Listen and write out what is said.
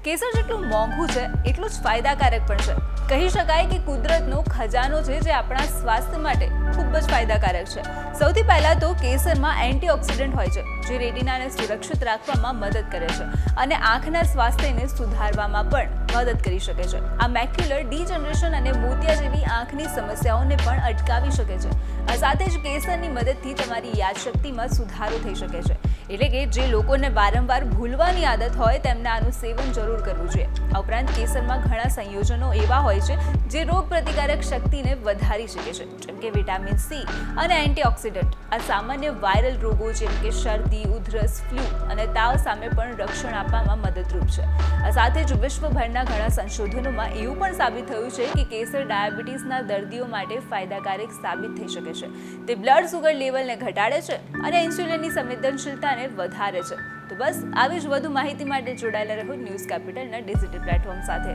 કેસર જેટલું મોંઘું છે એટલું જ ફાયદાકારક પણ છે. કહી શકાય કે કુદરતનો ખજાનો છે જે આપણા સ્વાસ્થ્ય માટે ખૂબ જ ફાયદાકારક છે. સૌથી પહેલા તો કેસરમાં એન્ટીઓક્સિડન્ટ હોય છે જે રેટિનાને સુરક્ષિત રાખવામાં મદદ કરે છે અને આંખના સ્વાસ્થ્યને સુધારવામાં પણ મદદ કરી શકે છે. આ મેક્યુલર ડીજનરેશન અને મોતિયા જેવી આંખની સમસ્યાઓને પણ અટકાવી શકે છે. આ સાથે જ કેસરની મદદથી તમારી યાદશક્તિમાં સુધારો થઈ શકે છે. એટલે કે જે લોકોને વારંવાર ભૂલવાની આદત હોય તેમને આનું સેવન જરૂર કરવું જોઈએ. આ ઉપરાંત કેસરમાં ઘણા સંયોજનો એવા હોય છે જે રોગ પ્રતિકારક શક્તિને વધારી શકે છે, જેમ કે વિટામિન સી અને એન્ટીઓક્સિડન્ટ. આ સામાન્ય વાયરલ રોગો જેમ કે શરદી, ઉધરસ, ફ્લૂ અને તાવ સામે પણ રક્ષણ આપવામાં મદદરૂપ છે. આ સાથે જ વિશ્વભરના ઘણા સંશોધનોમાં એવું પણ સાબિત થયું છે કે કેસર ડાયાબિટીસના દર્દીઓ માટે ફાયદાકારક સાબિત થઈ શકે છે. તે બ્લડ સુગર લેવલને ઘટાડે છે અને ઇન્સ્યુલિનની સંવેદનશીલતાને વધારે છે. તો બસ આવી જ વધુ માહિતી માટે જોડાયેલા રહો ન્યૂઝ કેપિટલના ડિજિટલ પ્લેટફોર્મ સાથે.